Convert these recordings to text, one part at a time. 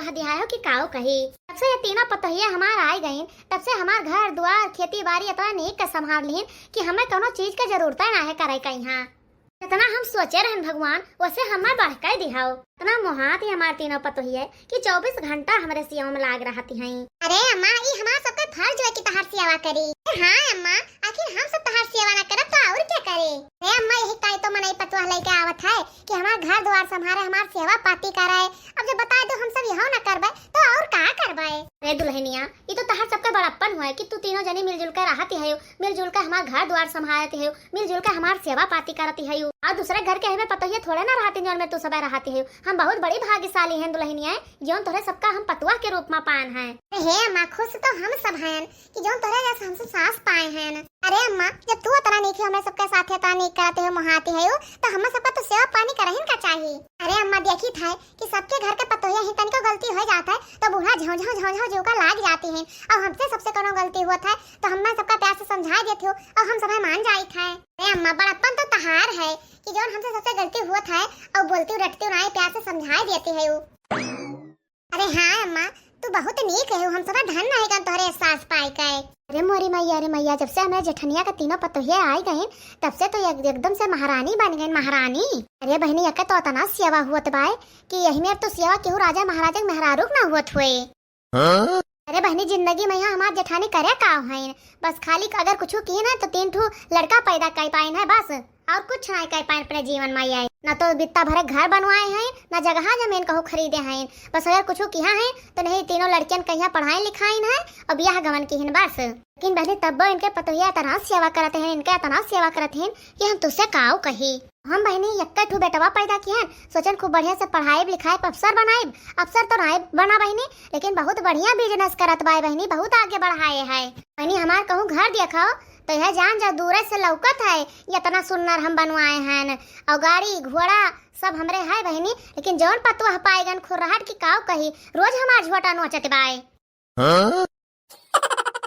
पतवाह दिया हो कि काओ कही। तब से ये तीनों पतोहिया हमार आए गईन, तब से हमार घर द्वार खेती बाड़ी इतना नीक का संभाल लीन कि हमें कोनो चीज का जरूरत ना है करे कहीं। जितना हम सोचे रहन भगवान वैसे हमें बढ़ कर दिहाओ। इतना मोहात ही हमारे तीनों पतोहिया कि 24 घंटा हमारे सियाओं में लाग रहती हैं। अरे अम्मा ये हमारा सबका फर्ज है कि तहार सेवा करी। हाँ अम्मा, आखिर हम सब तहार सेवा ना करब तो और क्या करे। अरे अम्मा यही काई तो मनई पतवाह लेके आवत है कि हमार घर द्वार संभाले, हमार सेवा पाती करे। अब जब बता दो हम सब यहाँ ना करबे तो और का करबे। अरे दुल्हनिया ये तो तहार सबका बड़प्पन हुआ है कि तू तीनों जनी मिलजुल कर रहती है, मिलजुल कर हमार घर द्वार संभालती है, मिलजुल कर हमार सेवा पाती करती है। और दूसरे घर के हमें पतोहिया थोड़े ना रहती जोन में तू सब रहती है। हम बहुत बड़ी भाग्यशाली हैं दुल्हनिया, जोन तोरे सबका हम पतवाह के रूप में पान हैं। हे अम्मा खुश तो हम सब हैं कि जोन तोरे जैसे हमसे सास पाए हैं। अरे अम्मा जब तू तरह नहीं हमें सबके साथ है नहीं करते हो महाती है तो हम सबका तो सेवा पानी करहिन का चाहिए। अरे अम्मा देखी था कि सबके घर के पतोहिया ही तनिको गलती हो जाता है तो बूढ़ा झोझो जो का लाग जाती है। और हमसे सबसे कोनो गलती हुआ था तो हम सबका प्यार से समझा देते हो और हम सब मान जाई था। अरे अम्मा बड़प्पन तो तहार है कि जोन हमसे सबसे गलती हुआ था और बोलती रटती नहीं प्यार से समझा देती है। अरे हाँ अम्मा तू बहुत नीक है, हम सब धन नहीं कर तोरे सास पाई के। अरे मोरी मैया, अरे मैया जब से हमें जेठनिया का तीनों पतोहिया आई गए तब से तो एकदम से महारानी बन गई महारानी। अरे बहनी यका तो इतना सेवा हुआ बाय कि यही में तो सेवा केहू राजा महाराजा मेहरारूक ना हुआ हुए। अरे बहनी जिंदगी में यहाँ हमार जेठानी करे का है बस खाली अगर कुछ की ना तो 3 ठो लड़का पैदा कर पाए है बस, और कुछ नहीं कर पाए अपने जीवन में। आई न तो बित्ता भरे घर बनवाए हैं न जगह जमीन कहूँ खरीदे हैं, बस अगर कुछ किया है तो नहीं तीनों लड़कियन कहीं पढ़ाई लिखाई है और ब्याह गमन की बस। लेकिन बहनी तब इनके पतोहिया इतना सेवा करते हैं, इनके इतना सेवा करते हैं कि हम तुझसे काऊ कही। हम बहनी यक्का ठू बेटवा पैदा किए हैं, सोचन खूब बढ़िया से पढ़ाई लिखाई अफसर बनाए। अफसर तो नहीं बना बहनी लेकिन बहुत बढ़िया बिजनेस करत बाय बहनी, बहुत आगे बढ़ाए है बहनी। हमार कहूँ घर देखो तो यह जान जा दूर से लौकत है इतना सुंदर हम बनवाए हैं और गाड़ी घोड़ा सब हमरे है बहनी। लेकिन जौन पतवाह पाएगन खुरहट की काव कही रोज हमार झोटा नोचत बाय।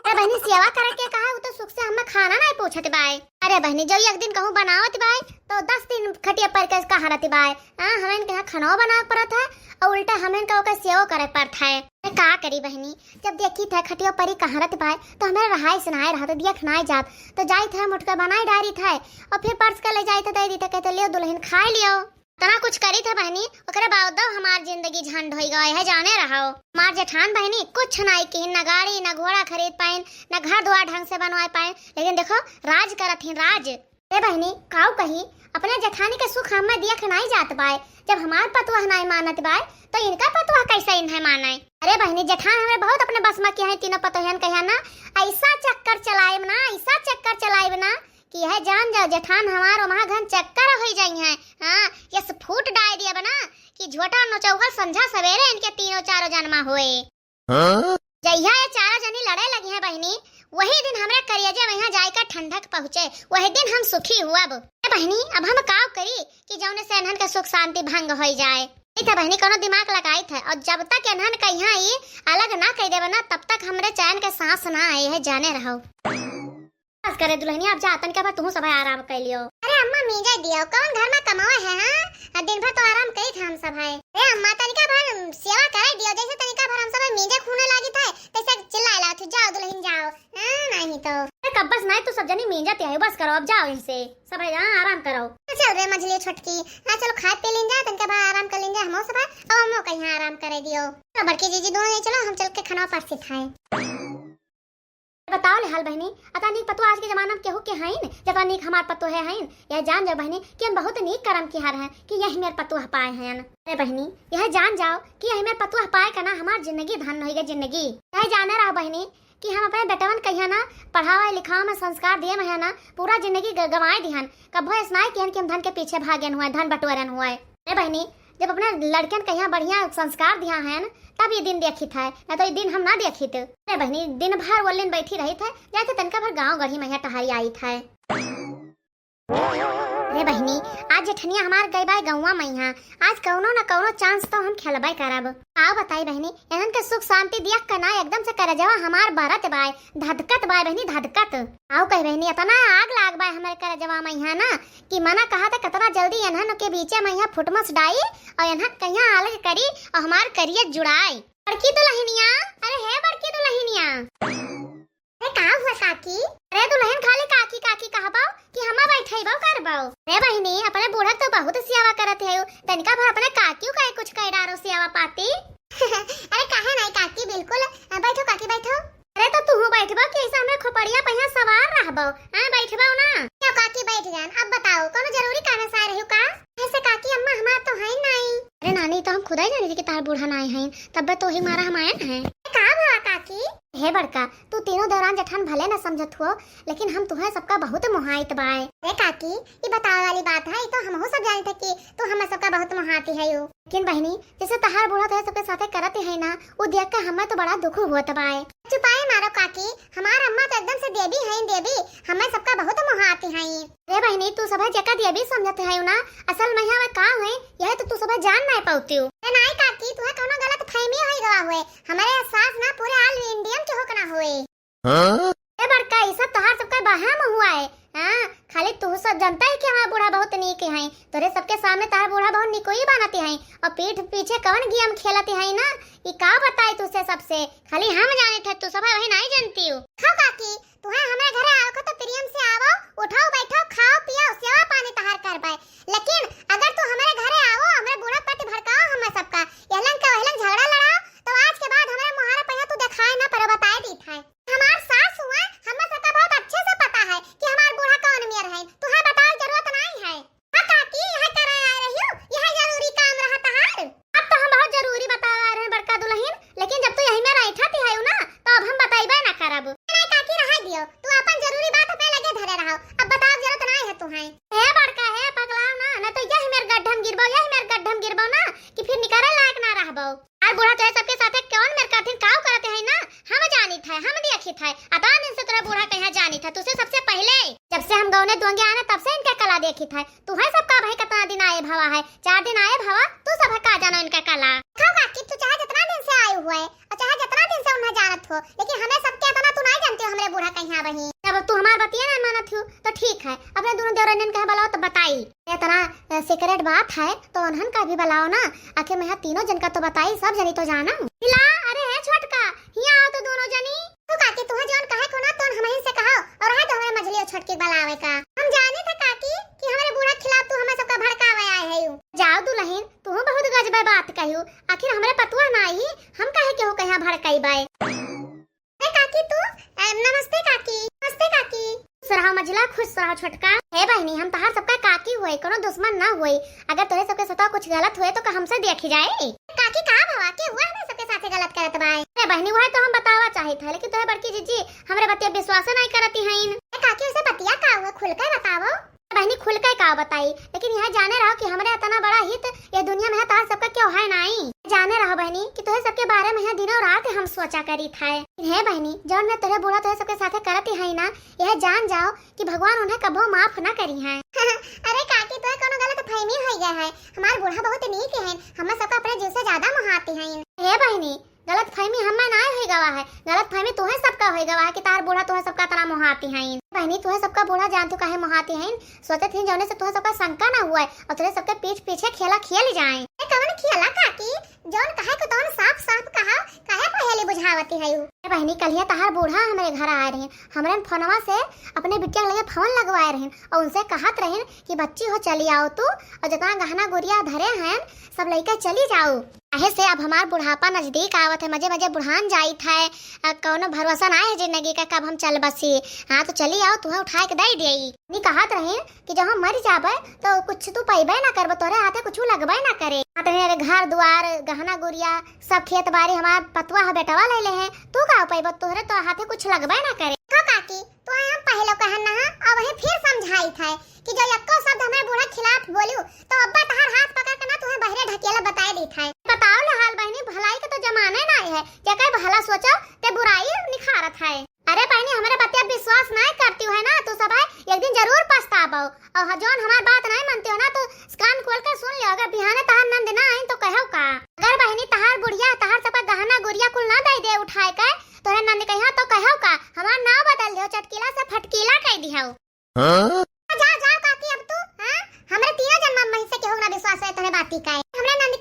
अरे बहनी सेवा करे के कहा तो सुख से हमें खाना नहीं पूछत बाय। अरे बहनी जो एक दिन कहूँ बनावत बाय तो 10 दिन खटिया पर के कहा रहती बाय। हमें कहा खाना बना पड़त है और उल्टा हमें का सेवा करे पड़ता है। का करी बहनी जब देखी था खटिया परी कहा रहती बाय तो हमें रहाई सुनाए रहा देख ना जात तो जाई था मुटका बनाई डारी था और फिर पर्स का ले जाई था दे दी था कहते लियो दुल्हन खा लियो। तना कुछ करी था बहनी ओकरे बाद हमार जिंदगी झंड हो गए है जाने रहो। हमार जेठान बहनी कुछ नहीं की न गाड़ी न घोड़ा खरीद पाए न घर द्वार ढंग से बनवाए पाए, लेकिन देखो राज करत ही राज। ए बहनी काऊ कही अपने जेठानी के सुख हमें देख नहीं जात बाय, जब हमार पतवाह नहीं मानत बाय तो इनका पतवाह कैसे इन्हें माने। अरे बहनी जेठान हमें बहुत अपने बस में किया है तीनों पतोहन कहा ना ऐसा चक्कर चलाए ना ऐसा चक्कर चलाए ना कि यह जान जाओ जेठान हमार वहाँ घन चक्कर हो जाई है। हाँ ये फूट डाल दिया बना कि झोटा नोचौगा संझा सवेरे इनके 3-4 जन्मा हुए। जहिया ये 4 जनी लड़े लगी है बहनी वही दिन हमरा करियजे वहाँ जाकर ठंडक पहुँचे, वही दिन हम सुखी हुआ। बहनी अब हम का करी कि जौने से इन्हन के सुख शांति भंग हो जाए। नहीं था बहनी कोनो दिमाग लगाई था और जब तक इन्हन कहीं ये अलग ना कह देवे ना तब तक हमरे चैन के सांस ना आए है जाने रहो। बस करे दुल्हनी आप जातन के बाद तुम सब आराम कर लियो। अरे अम्मा मीजा दियो कौन घर में कमावा है। हां दिन भर तो आराम करी था हम सब है। अरे अम्मा तनिका भर सेवा कराई दियो जैसे तनिका भर हम सब मीजे खूने लागी था तैसे चिल्लाला तू जाओ दुल्हन जाओ। नहीं तो कब बस नहीं तो सब जनी मीजा ते बस करो अब जाओ यहीं से सब है आराम करो। चल रे मछली छोटकी चलो खा पी लें जा तनिका भर आराम कर लें जा हम सब अब हम कहीं आराम करे दियो। बड़की जीजी दोनों चलो हम चल के खाना पास से खाएं। बताओ ले हाल बहनी अता नीक पतो आज के जमाना में केहू के हईन जता नीक हमार पतो है हईन। यह जान जाओ बहनी कि हम बहुत नीक कर्म की हार हैं कि यही मेरे पतो पाए हैं। अरे बहनी यह जान जाओ कि यही मेरे पतो पाए का ना हमार जिंदगी धन होगी जिंदगी। यह जाने रहा बहनी कि हम अपने बेटवन कहिया ना पढ़ावा लिखावा में संस्कार दिए में ना पूरा जिंदगी गंवाए दिहन कभो स्नाई किहन कि हम धन के पीछे भागन हुए धन बटोरन हुए। अरे बहनी जब अपने लड़कन कहिया बढ़िया संस्कार दिया है तब ये दिन देखी था ना तो ये दिन हम ना देखी थे। अरे बहनी दिन भर वो दिन बैठी रही थे जाके तनका भर गांव गढ़ी मैया टहारी आई था। अरे बहनी आज जेठनिया हमार गई बाय गौवा मैया आज कौनो न कौनो चांस तो हम खेलबाई करब। आओ बताई बहनी एहन के सुख शांति दिया कना एकदम से करे जवा हमार बरत बाय धधकत बाय बहनी धधकत। आओ कह बहनी इतना आग लाग बाय हमारे करे जवा मैया ना कि मना कहा था कितना जल्दी एहन के बीचे मैया फुटमस डाई और यहाँ कहीं अलग करी और हमार करियर जुड़ाई। बड़की दुल्हनिया, अरे है बड़की दुल्हनिया। अरे का हुआ काकी? अरे दुल्हन खाली काकी काकी कहबाओ कि हमा बैठैबाओ करबाओ। अरे बहिनी अपने बूढ़ा तो बहुत सेवा करत है, तनिका भर अपने काकियो का कुछ कह डारो सेवा पाती। अरे काहे नहीं काकी, बिल्कुल बैठो काकी बैठो। अरे तो तू बैठबो कि ऐसा हमें खोपड़िया पहिया सवार रहबो? हां बैठबो ना। क्यों काकी बैठ जान। अब बताओ कोनो जरूरी काम से आए रहियो का? ऐसे काकी अम्मा हमार तो है नहीं। अरे नानी तो हम खुद ही जानी थी कि तार बूढ़ा ना आए हैं, तब तो ही मारा हम आए हैं। का हुआ काकी? हे बड़का तू तीनों दौरान जठान भले न समझत हो, लेकिन हम तुम्हें सबका बहुत मोहाइत बाय। अरे काकी ये बतावे वाली बात है, तो हम हो सब जानते कि तू हमें सबका बहुत मोहाती है यो। लेकिन बहनी जैसे तहार बूढ़ा तो सबके साथे करत है ना, वो देख के हमें तो बड़ा दुख होत बाय। चुपाए मारो काकी, हमार अम्मा तो एकदम से देवी है, देवी हमें सबका बहुत मोहाती है। अरे बहनी तू सब जका देवी समझत है ना, असल में यहाँ का है यह तो तू सब जान नहीं पाती हो। नहीं काकी तुम्हें कोनो गलत फहमी होई गवा हुए, हमारे सास ना पूरे ऑल इंडियन के होकना हुए। हां ए बड़का ये सब तहार सबका बहाम हुआ है। हां खाली तू सब जानता है कि हमारा बूढ़ा बहुत नीक है, तोरे सबके सामने तार बूढ़ा बहुत निकोई बनाते हैं और पीठ पीछे कौन गेम खेलते हैं ना, ये का बताई तुझसे सबसे खाली हम जाने थे, तू सब वही नहीं जानती हो। हाँ काकी तुम्हें हमारे घर आओ को तो प्रेम से आओ, उठाओ बैठो खाओ पियो सेवा पानी तहार कर पाए, लेकिन अगर तू हमारे घर आओ हमारे बूढ़ा पट भड़काओ हम सबका यहलन का वहलन झगड़ा लड़ाओ, तो आज के बाद हमारे मुहारा पहिया तू दिखाए ना पर बताए दी था। हमार सास हुआ हमें सबका बहुत अच्छे से पता है कि हमार बूढ़ा कौन मेर है, तुम्हें बताए जरूरत नहीं है। हां काकी यह करे आ रही हो, यह जरूरी काम रहा तहार। अब तो हम बहुत जरूरी बता रहे हैं बड़का दुल्हन, लेकिन जब तू यही में बैठा थी है ना तो अब हम बताइबे ना करब। नहीं काकी रह दियो, तू अपन जरूरी बात पे लगे धरे रहो, अब बताओ जरूरत नहीं है तुम्हें। हे बड़का है पगलाओ ना तो यही मेर गड्ढम गिरबो, यही मेर गड्ढम गिरबो ना कि फिर निकले लायक ना रहबो। और बूढ़ा तो सबके साथे कौन मेर कठिन काव करते है ना, हम जानी था हम देखी था, अता दिन से तेरा बूढ़ा कहां जानी था, तुझसे सबसे पहले जब से हम गांव ने दोंगे आने तब से इनका कला देखी था। तू है सबका भाई कितना दिन आए भावा है, 4 दिन आए भावा, तू सब का जानो इनका कला। खाओ काकी तू चाहे जितना दिन से आए हुए और चाहे जितना दिन से उन्हें जानत हो, लेकिन हमें सबके इतना तू नहीं जानते हो हमारे बूढ़ा कहां वही। जब तू हमार बतिया ना मानत हो तो ठीक है, अपने दोनों देवरन कहे बुलाओ तो बताई, इतना सीक्रेट बात है तो उन्हन का भी बुलाओ ना, आखिर मैं तीनों जन का तो बताई, सब जनी तो जाना। हिला अरे है छोटका हिया आओ तो दोनों जनी। तो काकी तुम्हें जोन कहे को ना तो हमहीं से कहो, और है तो हमें मछली और छोटकी बुलावे का। हम जाने थे काकी कि हमारे बूढ़ा खिलाफ तू हमें सबका भड़कावे आए है। जाओ दुल्हन तू बहुत गजब बात कहियो, आखिर हमरे पतुआ ना आई हम काहे के हो कहां भड़काई बाय। ए काकी तू नमस्ते काकी। नमस्ते काकी। सरहा मजला खुश रहो छोटका। हे बहनी हम तहार सबका काकी हुए, कोनो दुश्मन ना हुए, अगर तोरे सबके साथ कुछ गलत हुए तो का हमसे देखी जाए। काकी का भवा के हुआ हमें सबके साथ गलत करत बाय। ए बहनी वह तो हम बतावा चाहे था, लेकिन तोरे बड़की जीजी हमरे बतिया विश्वास नहीं करती हईन। ए काकी उसे बतिया का हुआ खुल कर बताओ। बहनी खुल कर का बताई, लेकिन यह जाने रहो कि हमारे इतना बड़ा हित ये दुनिया में है तार सबका क्यों है नहीं। जाने रहो बहनी कि तोहे सबके बारे में दिनों रात हम सोचा करी था। हे बहनी जौन में तोरे बूढ़ा तोहे सबके साथे करती है ना, यह जान जाओ कि भगवान उन्हें कबो माफ ना करी है। अरे काकी तोहे कोनो गलत फहमी हो गया है, हमार बूढ़ा बहुत नीक है, हम सबका अपने जीव से ज्यादा मोहाती है। हे बहनी गलत फहमी हमें ना हो गवा है, गलत फहमी तुम्हें सबका हो गवा है कि तार बूढ़ा तुम्हें सबका तना मोहाती है। बहनी तुम्हें सबका बूढ़ा जान तू काहे मोहाती है, सोचत थी जौने से तुम्हें सबका शंका ना हुआ है और तेरे सबके पीठ पीछे खेला खेल जाए। कौन खेला काकी जौन कहे को तौन साफ साफ कहा काहे पहले बुझावती है। बहनी कलिया तहार बूढ़ा हमारे घर आए रहे, हमरे फोनवा से अपने बिटिया के लिए फोन लगवाए रहे और उनसे कहत रहे कि बच्ची हो चली आओ तू, और जितना गहना गुड़िया धरे हैं सब लइका चली जाओ। काहे से अब हमार बुढ़ापा नजदीक आवत है, मजे मजे बुढ़ान जाइत है, कोनो भरोसा ना है जिंदगी का कब हम चल बसी। हाँ तो चली आओ तुम्हें उठा के दे देई। नी कहत रहे कि जब हम मर जाबे तो कुछ तू पैबे ना करबे, तोरे हाथे कुछ लगबे ना करे। तेरे घर द्वार गहना गुड़िया सब खेत बाड़ी हमार पतवा है बेटवा ले ले है, तू का पैबे तोरे तो हाथे कुछ लगबे ना करे। तो काकी तो हम पहले कहना है और वही फिर समझाई था कि जो एको शब्द हमारे बूढ़ा खिलाफ बोलू तो अब्बा तहार हाथ पकड़ के ना तुम्हें बहरे ढकेला बताए दी था। बताओ ले हाल बहनी भलाई का तो जमाना ना है, जके भला सोचो ते बुराई निखारत है। अरे बहनी हमारे बतिया विश्वास नहीं करती है ना, तो सब एक दिन जरूर पछताबो, और जोन हमारी बात नहीं मानती हो ना तो कान खोल कर सुन लियो, अगर बिहाने तहार नंद ना आई तो कहो का। अगर बहनी तहार बुढ़िया तहार सबका गहना गुड़िया कुल ना दे उठाए के तोरे नंद कहियो तो कहो का हमार नाम बदल दियो, चटकीला से फटकीला कह दियो। जा जा काकी अब तू हां हमरे तीनों जन्म में से केहू ना विश्वास है तोरे बाती का। हमरे नंद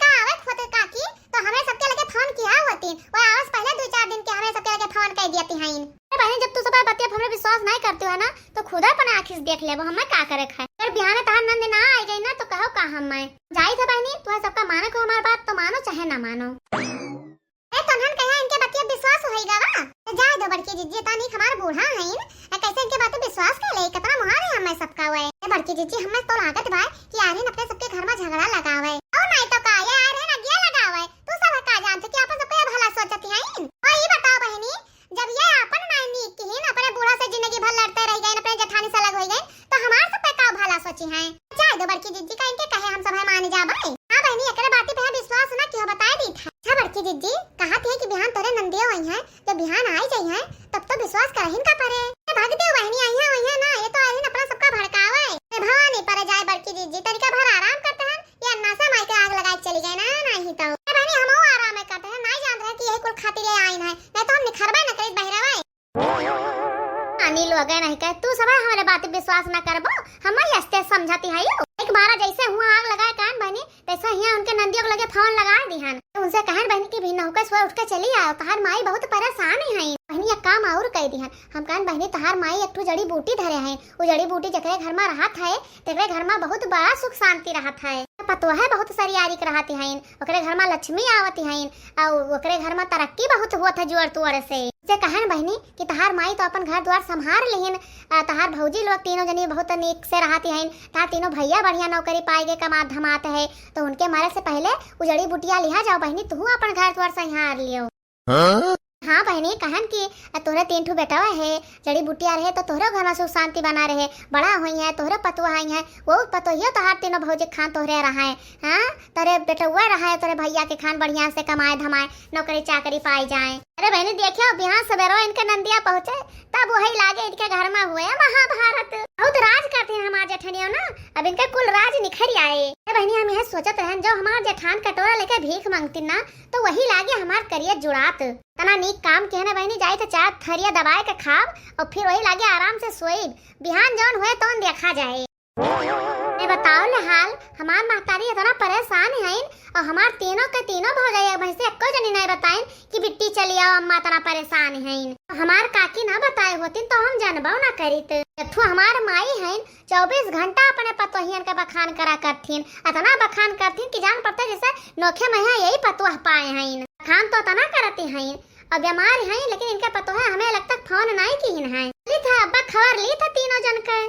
बात अब हमरा विश्वास नहीं करते हो ना तो खुद अपन आँखी से देख लेबो हमें का करे खाए। अगर बिहान तहार नंद ना आ गई ना तो कहो का हम मैं जाई था बहनी तुम्हें सबका मानो को हमारी बात तो मानो चाहे ना मानो। ए तन्हन कहा इनके बतिया विश्वास होइगा बा तो जाए दो बड़की जीजी तानी हमार बूढ़ा है न कैसे इनके बात विश्वास कर ले कितना महान है हमें सबका हुए ए बड़की जीजी हमें तो लागत भाई कि यार अपने सबके घर में झगड़ा लगावे और नहीं तो का यार है ना गिया लगावे तू सब का जानते कि अपन सबके भला सोचती है और ये बताओ बहनी जब ये अपन नानी की है अपने बूढ़ा से जिंदगी भर लड़ते रह गए अपने जेठानी से अलग हो गए तो हमार सब पे का भला सोची है। जाए दो बड़की जीजी का इनके कहे हम सब है मान जाबे। हां बहनी एकरे बात पे विश्वास ना क्यों बता दी था। अच्छा बड़की जीजी कहत है कि बिहान तोरे नंदिया आई है जब बिहान आई जाई है तब तो विश्वास करहिन का परे भागते बहनी आई है ना ये तो आइन अपना सबका भड़कावे भवानी पर जाए बड़की जीजी तरीका भर आराम करते हैं या नशा माई के आग लगाए चली गए ना नहीं तो बहनी हम आराम करते हैं नहीं जान रहे कि यही कुल खातिर आइन है नहीं तो हम निखरबे न करित बहरावे अनिल वगैरह नहीं कहे तू सब हमारे बात पे विश्वास न करबो हम यस्ते समझाती है एक बार जैसे हुआ आग लगाए कान बहनी तैसा यहाँ उनके नंदियों को लगे फोन लगा दिहन उनसे कहन बहनी की भी नौका सुबह उठ के चली आओ तहार माई बहुत परेशान है बहनी एक काम और कह दिहन हम कहन बहनी तहार माई एक जड़ी बूटी धरे हैं वो जड़ी बूटी जकरे घर में रहत है तेरे घर में बहुत बड़ा सुख शांति रहत है पतो है बहुत सरियारी के रहती है ओकरे घर में लक्ष्मी आवती है और ओकरे घर में तरक्की बहुत होत है जोर तोड़ से कहन बहनी कि तहार माई तो अपन घर द्वार संभाल लेहिन तहार भौजी लोग तीनों जनी बहुत नीक से रहती हैं तहार तीनों भैया बढ़िया नौकरी पाएगे कमात धमात है तो उनके मरे से पहले उजड़ी बुटिया लिहा जाओ बहनी तू अपन घर द्वार संभाल लियो। हाँ बहनी कहन की तोहरे 3 ठो बेटा है जड़ी बुटिया रहे तो तोहरे घर में सुख शांति बना रहे बड़ा हुई है तोहरे पतुआ आई है वो पतोहियो तोहार तीनों भौजी खान तोहरे रहा है हाँ तोरे बेटुआ रहा है तोरे भैया के खान बढ़िया से कमाए धमाए नौकरी चाकरी पाई जाए। अरे बहनी देखियो बिहान सवेरो इनके नंदिया पहुँचे तब वही लागे इनके घर में हुए महाभारत बहुत राज करते हैं हमारे जेठनियों ना अब इनका कुल राज निखर आए। बहनी हम यह सोचत रहन जो हमार जेठान कटोरा लेके भीख मांगती ना तो वही लागे हमार करियर जुड़ात तना नीक काम कहने बहनी जाए तो 4 थरिया दबाए के खाब और फिर वही लागे आराम से सोईब बिहान जौन हुए तो देखा जाए। मैं बताओ ले हाल हमार महतारी इतना परेशान है और हमार तीनों के तीनों भौजाई वैसे एको जनी नहीं बताएं कि बिट्टी चली आओ अम्मा इतना परेशान है हमार काकी ना बताए होती तो हम जानबो ना करित तू हमार माई है 24 घंटा अपने पतोहियन के बखान करा करथिन इतना बखान करथिन कि जान पड़ता जैसे नोखे में यही पतोह पाए हैं बखान तो तना करती हैं और बीमार हैं लेकिन इनके पतोह हमें लगता फोन नहीं की है ली था अब्बा खबर ली था तीनों जन के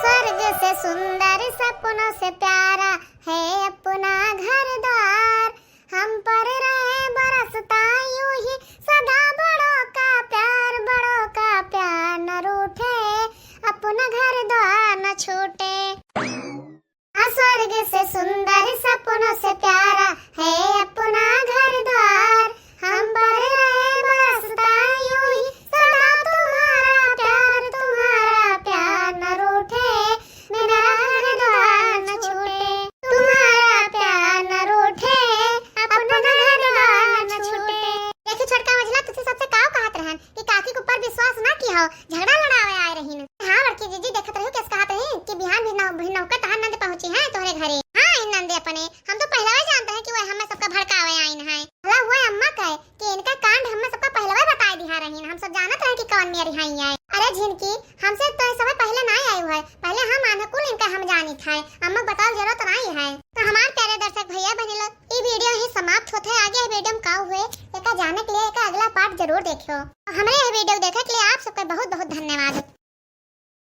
स्वर्ग से सुंदर सपनों से प्यारा है अपना घर द्वार हम पर रहे बरसता यूं ही सदा बड़ों का प्यार न रूठे अपना घर द्वार न छूटे। स्वर्ग से सुंदर सपनों से प्यारा है अपना घर द्वार हम पर रहे बरसता यूं ही सदा तुम्हारा प्यार न रूठे मेरा घर द्वार न छूटे तुम्हारा प्यार न रूठे अपना घर द्वार न छूटे। देखो छोटका मझला तुझसे सबसे काव कहत रहन कि काकी के ऊपर विश्वास ना की हो झगड़ा लड़ावे आए रहीन। हां बड़की जीजी देखत रहो किस कहत रही कि बिहान भी नौका तहार नंद पहुंची है तोहरे घरे। हां इन नंदे अपने हम तो पहले ही जानते हैं कि वो हमें सबका भड़कावे आइन है भला हुआ अम्मा कहे कि इनका कांड हमें सबका पहले ही बता दिया रहीन हम सब जानत रहे कि कौन मेरी हाई है। अरे झिनकी हमसे तो समय पहले नहीं आई हुआ है पहले हम अनुकूल इनका हम जानी था अम्मा बताओ जरूरत नहीं है। तो हमारे प्यारे दर्शक भैया बहनी लोग ये वीडियो ही समाप्त होता है आगे वीडियो में का हुए एक जाने के लिए एक अगला पार्ट जरूर देखियो। हमें यह वीडियो देखने के लिए आप सबका बहुत बहुत धन्यवाद।